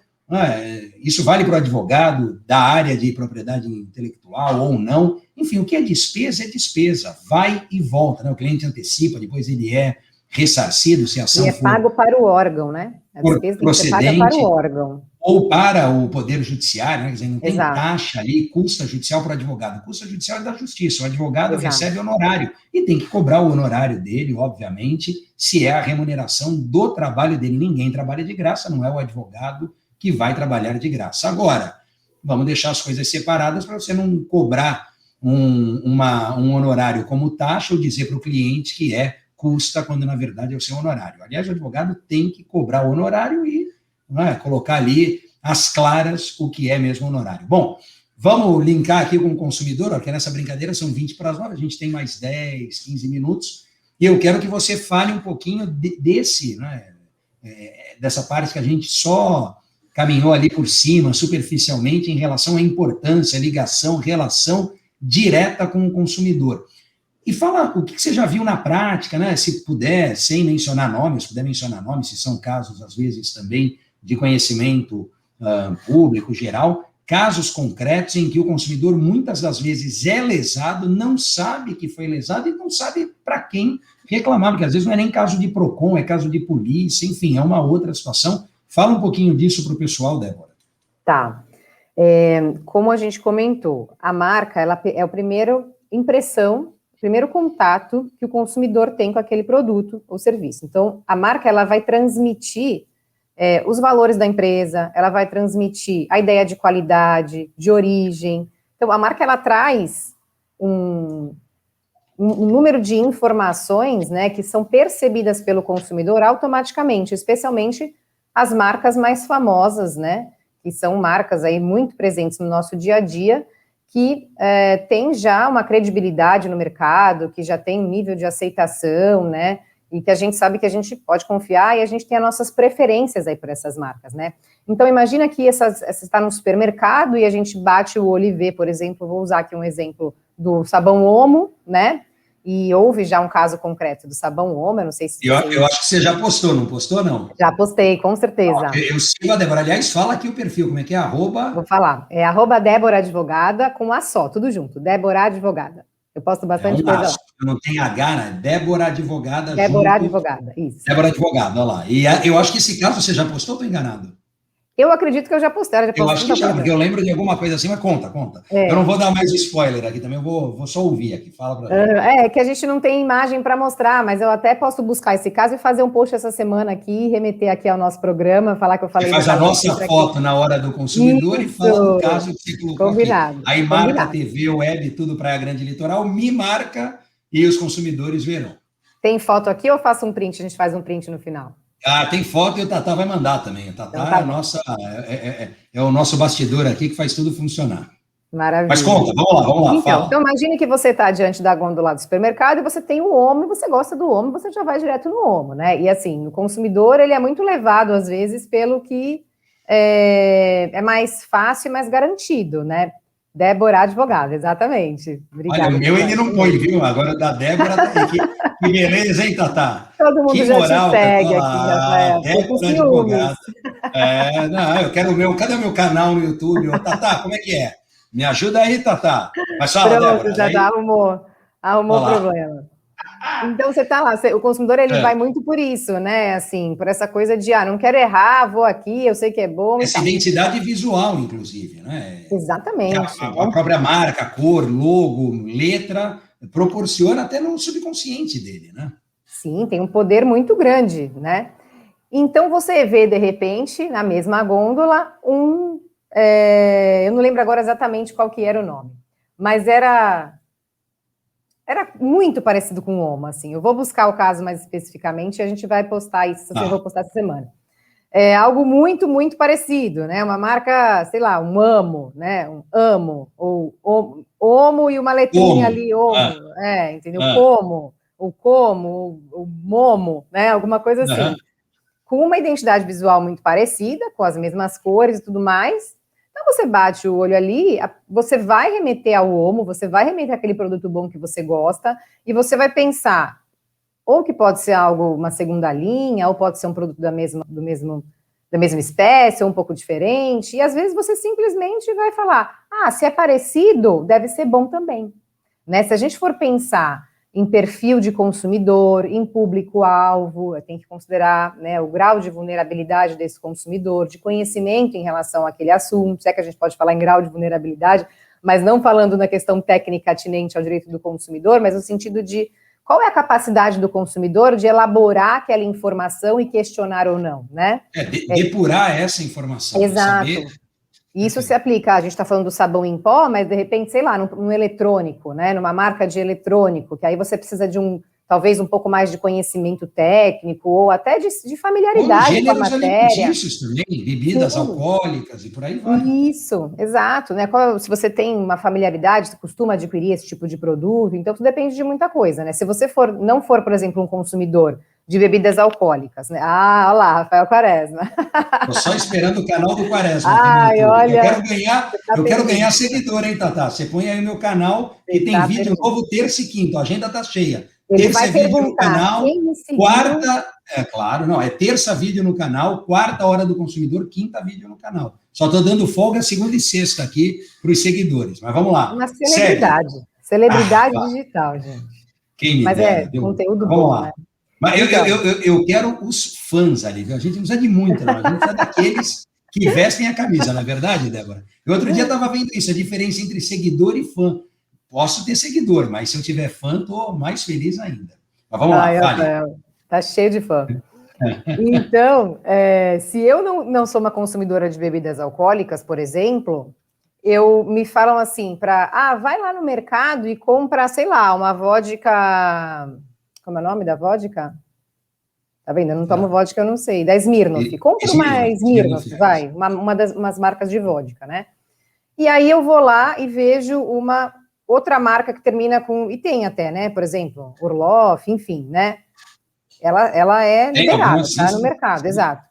isso vale para o advogado da área de propriedade intelectual ou não. Enfim, o que é despesa, vai e volta, né? O cliente antecipa, depois ele é ressarcido, se a ação for... pago para o órgão, né? A despesa tem que ser paga para o órgão. Ou para o Poder Judiciário, né? Quer dizer, não tem Exato. taxa ali, custa judicial para o advogado. Custa judicial é da justiça. O advogado Exato. recebe honorário e tem que cobrar o honorário dele, obviamente, se é a remuneração do trabalho dele. Ninguém trabalha de graça, não é o advogado que vai trabalhar de graça. Agora, vamos deixar as coisas separadas para você não cobrar um honorário como taxa ou dizer para o cliente que custa, quando na verdade é o seu honorário. Aliás, o advogado tem que cobrar o honorário e colocar ali às claras o que é mesmo honorário. Bom, vamos linkar aqui com o consumidor, porque nessa brincadeira são 20 para as 9, a gente tem mais 10, 15 minutos, e eu quero que você fale um pouquinho dessa parte que a gente só caminhou ali por cima, superficialmente, em relação à importância, ligação, relação direta com o consumidor. E fala o que você já viu na prática, né? Se puder, sem mencionar nomes, se puder mencionar nomes, se são casos, às vezes, também de conhecimento público, geral, casos concretos em que o consumidor, muitas das vezes, é lesado, não sabe que foi lesado e não sabe para quem reclamar, porque às vezes não é nem caso de PROCON, é caso de polícia, enfim, é uma outra situação. Fala um pouquinho disso para o pessoal, Débora. Tá. Como a gente comentou, a marca ela é a primeira impressão, o primeiro contato que o consumidor tem com aquele produto ou serviço. Então, a marca ela vai transmitir os valores da empresa, ela vai transmitir a ideia de qualidade, de origem. Então, a marca ela traz um número de informações, né, que são percebidas pelo consumidor automaticamente, especialmente as marcas mais famosas, né, que são marcas aí muito presentes no nosso dia a dia, que tem já uma credibilidade no mercado, que já tem um nível de aceitação, né, e que a gente sabe que a gente pode confiar e a gente tem as nossas preferências aí por essas marcas, né? Então, imagina que essa está no supermercado e a gente bate o olho e vê, por exemplo, vou usar aqui um exemplo do sabão Omo, né? E houve já um caso concreto do sabão Omo, eu não sei se... Eu acho que você já postou, não postou, não? Já postei, com certeza. Eu sigo a Débora. Aliás, fala aqui o perfil, como é que é? Vou falar. É @Débora Advogada, com A só, tudo junto. Débora Advogada. Eu posto bastante coisa lá. Não tem H, né? Débora Advogada. Débora Advogada, isso. Débora Advogada, olha lá. E eu acho que esse caso você já postou ou estou enganado? Eu acredito que eu já postei. Eu acho que já, porque eu lembro de alguma coisa assim, mas conta. Eu não vou dar mais spoiler aqui também, eu vou só ouvir aqui, fala pra mim. É que a gente não tem imagem para mostrar, mas eu até posso buscar esse caso e fazer um post essa semana aqui, remeter aqui ao nosso programa, falar que eu falei... Você faz a nossa foto na hora do consumidor e fala do caso que você colocou combinado, aqui. Aí marca TV, web, tudo Praia Grande Litoral, me marca e os consumidores verão. Tem foto aqui ou eu faço um print? A gente faz um print no final. Tem foto e o Tatá vai mandar também. O Tatá então, é o nosso bastidor aqui que faz tudo funcionar. Maravilha. Mas conta, vamos lá, fala. Então imagine que você está diante da gôndola do supermercado e você tem o Omo, e você gosta do Omo, você já vai direto no Omo, né? E assim, o consumidor, ele é muito levado, às vezes, pelo que é mais fácil e mais garantido, né? Débora Advogada, exatamente. Obrigada. Olha, o meu ele não põe, viu? Agora o da Débora tá aqui. Que beleza, hein, Tatá? Todo mundo que já moral, te segue Tatá. aqui, Rafael. Débora Advogada. Não, eu quero o meu... Cadê o meu canal no YouTube? Ô, Tatá, como é que é? Me ajuda aí, Tatá. Mas fala, pronto, Débora. já arrumou o problema. Então, você tá lá, o consumidor, ele vai muito por isso, né, assim, por essa coisa de, não quero errar, vou aqui, eu sei que é bom. Essa identidade visual, inclusive, né? Exatamente. A própria marca, cor, logo, letra, proporciona até no subconsciente dele, né? Sim, tem um poder muito grande, né? Então, você vê, de repente, na mesma gôndola, eu não lembro agora exatamente qual que era o nome, mas era muito parecido com o Omo, assim. Eu vou buscar o caso mais especificamente e a gente vai postar isso, eu vou postar essa semana. É algo muito, muito parecido, né? Uma marca, sei lá, um Amo, né? Um Amo, ou Omo e uma letrinha ali, Omo, entendeu? Como, o Momo, né? Alguma coisa assim. Com uma identidade visual muito parecida, com as mesmas cores e tudo mais. Então, você bate o olho ali, você vai remeter ao Omo, você vai remeter àquele produto bom que você gosta, e você vai pensar, ou que pode ser uma segunda linha, ou pode ser um produto da mesma espécie, ou um pouco diferente, e às vezes você simplesmente vai falar, se é parecido, deve ser bom também. Né? Se a gente for pensar em perfil de consumidor, em público-alvo, tem que considerar, né, o grau de vulnerabilidade desse consumidor, de conhecimento em relação àquele assunto, se é que a gente pode falar em grau de vulnerabilidade, mas não falando na questão técnica atinente ao direito do consumidor, mas no sentido de qual é a capacidade do consumidor de elaborar aquela informação e questionar ou não, né? Depurar essa informação. Exato. Isso se aplica, a gente está falando do sabão em pó, mas de repente, sei lá, num eletrônico, né, numa marca de eletrônico, que aí você precisa de talvez um pouco mais de conhecimento técnico, ou até de familiaridade com a matéria. Alimentícios também, bebidas alcoólicas e por aí vai. Isso, exato, né, se você tem uma familiaridade, você costuma adquirir esse tipo de produto, então tudo depende de muita coisa, né, se você não for, por exemplo, um consumidor de bebidas alcoólicas, né? Olha lá, Rafael Quaresma. Estou só esperando o canal do Quaresma. Olha. Eu quero ganhar seguidor, hein, Tatá? Você põe aí o meu canal, que tem vídeo novo terça e quinta. A agenda tá cheia. Ele vai vídeo no canal, quarta... é terça vídeo no canal, quarta hora do consumidor, quinta vídeo no canal. Só estou dando folga segunda e sexta aqui para os seguidores. Mas vamos lá. Uma celebridade. Celebridade digital, gente. Quem me Mas dera, conteúdo vamos bom, lá. Né? Mas eu quero os fãs ali, viu? A gente não precisa de muita, não. A gente precisa daqueles que vestem a camisa, não é verdade, Débora? Eu outro dia estava vendo isso, a diferença entre seguidor e fã. Posso ter seguidor, mas se eu tiver fã, estou mais feliz ainda. Mas vamos lá, fale. Tá cheio de fã. Então, se eu não sou uma consumidora de bebidas alcoólicas, por exemplo, me falam assim, vai lá no mercado e compra, sei lá, uma vodka... Como é o nome da vodka? Tá vendo? Eu não tomo vodka, eu não sei. Da Smirnoff. Compra uma Smirnoff, vai. Umas marcas de vodka, né? E aí eu vou lá e vejo uma outra marca que termina com... E tem até, né? Por exemplo, Orloff, enfim, né? ela é liberada, está no mercado, sim. exato.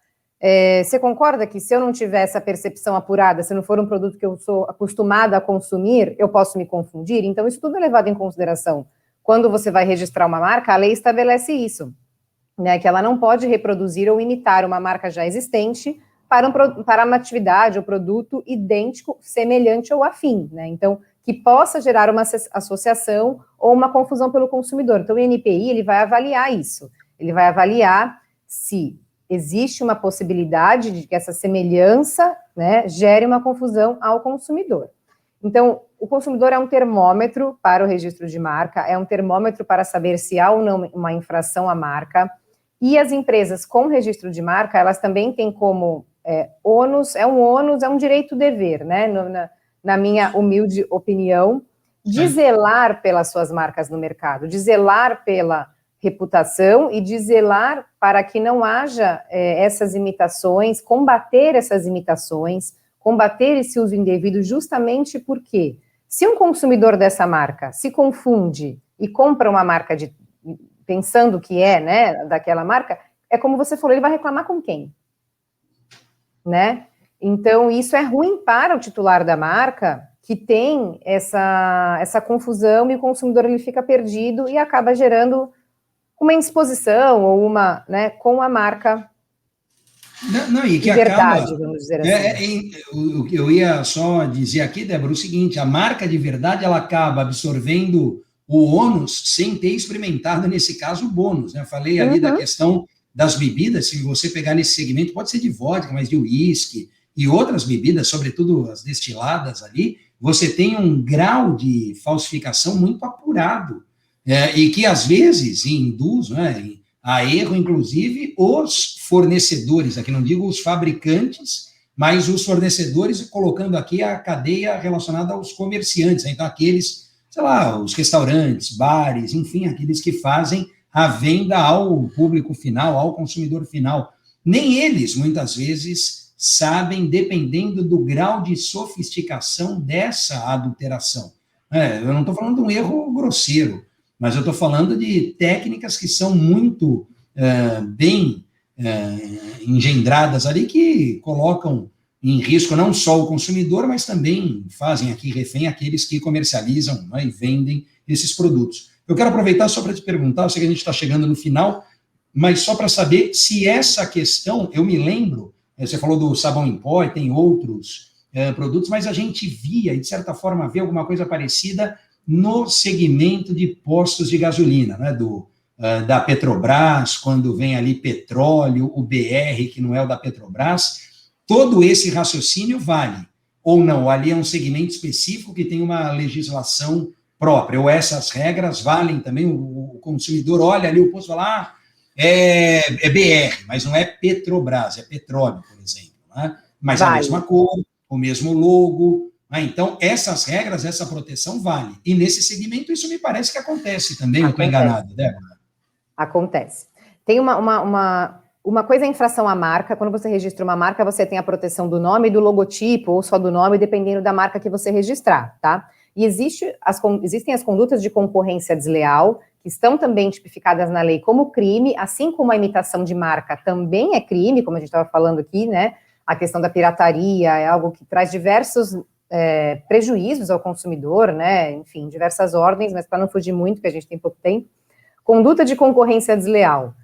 Você concorda que se eu não tiver essa percepção apurada, se não for um produto que eu sou acostumada a consumir, eu posso me confundir? Então, isso tudo é levado em consideração. Quando você vai registrar uma marca, a lei estabelece isso, né, que ela não pode reproduzir ou imitar uma marca já existente para uma atividade ou produto idêntico, semelhante ou afim, né? Então, que possa gerar uma associação ou uma confusão pelo consumidor. Então, o INPI, ele vai avaliar isso. Ele vai avaliar se existe uma possibilidade de que essa semelhança, né, gere uma confusão ao consumidor. Então, o consumidor é um termômetro para o registro de marca, é um termômetro para saber se há ou não uma infração à marca, e as empresas com registro de marca, elas também têm como ônus, é um direito-dever, né, na minha humilde opinião, de zelar pelas suas marcas no mercado, de zelar pela reputação e de zelar para que não haja essas imitações, combater essas imitações, combater esse uso indevido, justamente porque se um consumidor dessa marca se confunde e compra uma marca pensando que né, daquela marca, é como você falou, ele vai reclamar com quem? Né? Então, isso é ruim para o titular da marca, que tem essa confusão e o consumidor ele fica perdido e acaba gerando uma indisposição ou uma, né, com a marca e que de verdade, acaba, vamos dizer assim. O que eu ia só dizer aqui, Débora, o seguinte, a marca de verdade, ela acaba absorvendo o ônus sem ter experimentado, nesse caso, o bônus, né? Eu falei ali da questão das bebidas, se você pegar nesse segmento, pode ser de vodka, mas de uísque e outras bebidas, sobretudo as destiladas ali, você tem um grau de falsificação muito apurado, e que às vezes induz, né, a erro, inclusive, os fornecedores, aqui não digo os fabricantes, mas os fornecedores, colocando aqui a cadeia relacionada aos comerciantes, né? Então aqueles, sei lá, os restaurantes, bares, enfim, aqueles que fazem a venda ao público final, ao consumidor final. Nem eles, muitas vezes, sabem, dependendo do grau de sofisticação dessa adulteração. Eu não estou falando de um erro grosseiro, mas eu estou falando de técnicas que são muito bem engendradas ali, que colocam em risco não só o consumidor, mas também fazem aqui refém aqueles que comercializam, né, e vendem esses produtos. Eu quero aproveitar só para te perguntar, eu sei que a gente está chegando no final, mas só para saber se essa questão, eu me lembro, você falou do sabão em pó e tem outros produtos, mas a gente via, e de certa forma vê alguma coisa parecida no segmento de postos de gasolina, né, da Petrobras, quando vem ali petróleo, o BR, que não é o da Petrobras, todo esse raciocínio vale, ou não, ali é um segmento específico que tem uma legislação própria, ou essas regras valem também, o consumidor olha ali o posto e fala, é BR, mas não é Petrobras, é petróleo, por exemplo, né? Mas vale. A mesma cor, o mesmo logo, então essas regras, essa proteção vale, e nesse segmento isso me parece que acontece também, eu estou enganado, Débora? Acontece. Tem uma coisa é infração à marca. Quando você registra uma marca, você tem a proteção do nome e do logotipo, ou só do nome, dependendo da marca que você registrar, tá? E existem as condutas de concorrência desleal, que estão também tipificadas na lei como crime, assim como a imitação de marca também é crime, como a gente estava falando aqui, né? A questão da pirataria é algo que traz diversos prejuízos ao consumidor, né? Enfim, diversas ordens, mas para não fugir muito, que a gente tem pouco tempo. Conduta de concorrência desleal.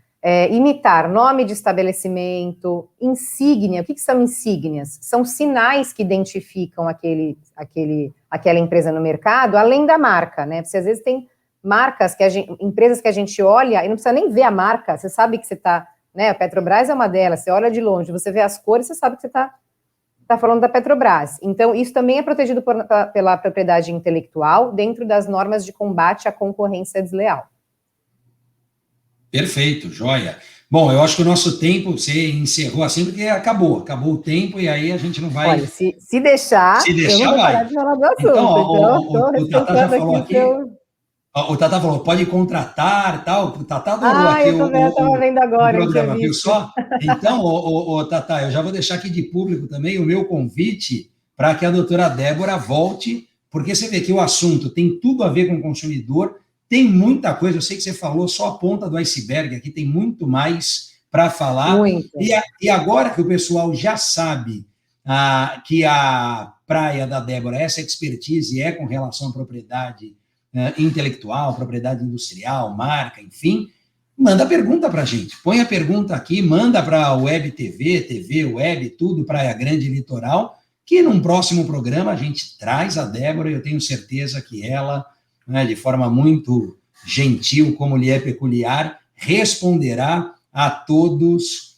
Imitar nome de estabelecimento, insígnia. O que são insígnias? São sinais que identificam aquela empresa no mercado, além da marca, né? Você às vezes tem marcas, empresas que a gente olha e não precisa nem ver a marca, você sabe que você está, né? A Petrobras é uma delas, você olha de longe, você vê as cores, você sabe que você está falando da Petrobras. Então, isso também é protegido pela propriedade intelectual dentro das normas de combate à concorrência desleal. Perfeito, joia. Bom, eu acho que o nosso tempo, você encerrou assim, porque acabou o tempo, e aí a gente não vai... Olha, se deixar eu não vou parar de falar do assunto. Então, o Tatá já falou aqui, o Tatá falou, pode contratar, tal, o Tatá adorou aqui eu estava vendo agora, o programa, viu só? Então, o Tatá, eu já vou deixar aqui de público também o meu convite para que a doutora Débora volte, porque você vê que o assunto tem tudo a ver com o consumidor, Tem muita coisa, eu sei que você falou só a ponta do iceberg aqui, tem muito mais para falar. Muito. E agora que o pessoal já sabe que a praia da Débora, essa expertise é com relação à propriedade intelectual, propriedade industrial, marca, enfim, manda pergunta para a gente. Põe a pergunta aqui, manda para a Web TV, Web, tudo, Praia Grande Litoral, que num próximo programa a gente traz a Débora e eu tenho certeza que ela, né, de forma muito gentil, como lhe é peculiar, responderá a todos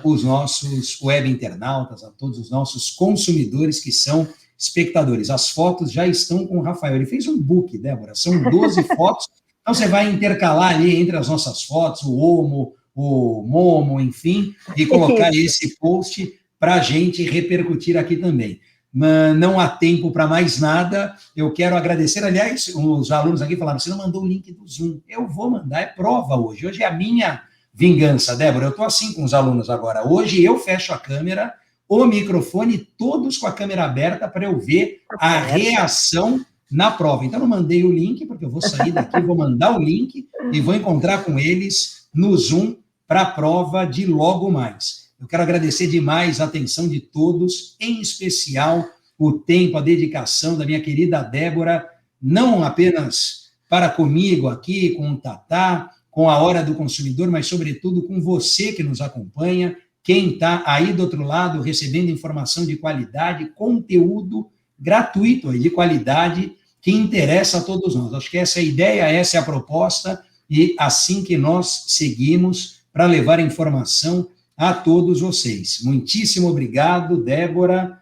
os nossos web internautas, a todos os nossos consumidores que são espectadores. As fotos já estão com o Rafael. Ele fez um book, Débora, são 12 fotos. Então, você vai intercalar ali entre as nossas fotos, o Omo, o Momo, enfim, e colocar esse post para a gente repercutir aqui também. Não há tempo para mais nada. Eu quero agradecer, aliás, os alunos aqui falaram, você não mandou o link do Zoom. Eu vou mandar, é prova hoje. Hoje é a minha vingança, Débora. Eu estou assim com os alunos agora. Hoje eu fecho a câmera, o microfone, todos com a câmera aberta para eu ver a reação na prova. Então, eu não mandei o link, porque eu vou sair daqui, vou mandar o link e vou encontrar com eles no Zoom para a prova de logo mais. Eu quero agradecer demais a atenção de todos, em especial o tempo, a dedicação da minha querida Débora, não apenas para comigo aqui, com o Tatá, com a Hora do Consumidor, mas, sobretudo, com você que nos acompanha, quem está aí do outro lado recebendo informação de qualidade, conteúdo gratuito de qualidade que interessa a todos nós. Acho que essa é a ideia, essa é a proposta e assim que nós seguimos para levar informação a todos vocês. Muitíssimo obrigado, Débora.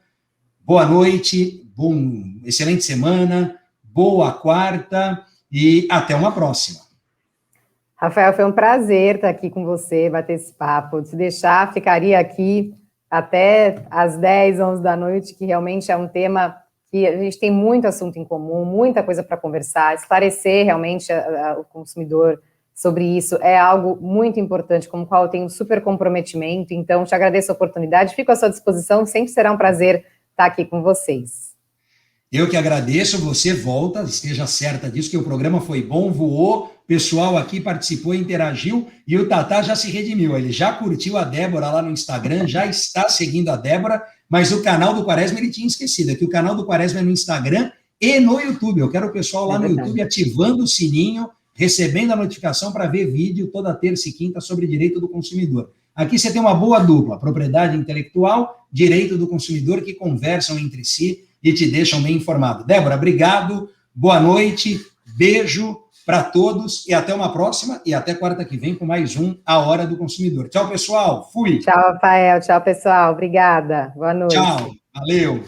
Boa noite, excelente semana, boa quarta e até uma próxima. Rafael, foi um prazer estar aqui com você, bater esse papo. Se deixar, ficaria aqui até às 10, 11 da noite, que realmente é um tema que a gente tem muito assunto em comum, muita coisa para conversar, esclarecer realmente o consumidor sobre isso é algo muito importante, com o qual eu tenho super comprometimento, então te agradeço a oportunidade, fico à sua disposição, sempre será um prazer estar aqui com vocês. Eu que agradeço, você volta, esteja certa disso, que o programa foi bom, voou, o pessoal aqui participou, interagiu, e o Tatá já se redimiu, ele já curtiu a Débora lá no Instagram, já está seguindo a Débora, mas o canal do Quaresma ele tinha esquecido, que o canal do Quaresma é no Instagram e no YouTube, eu quero o pessoal lá no YouTube ativando o sininho, recebendo a notificação para ver vídeo toda terça e quinta sobre direito do consumidor. Aqui você tem uma boa dupla, propriedade intelectual, direito do consumidor, que conversam entre si e te deixam bem informado. Débora, obrigado, boa noite, beijo para todos e até uma próxima e até quarta que vem com mais um A Hora do Consumidor. Tchau, pessoal, fui. Tchau, Rafael, tchau, pessoal, obrigada, boa noite. Tchau, valeu.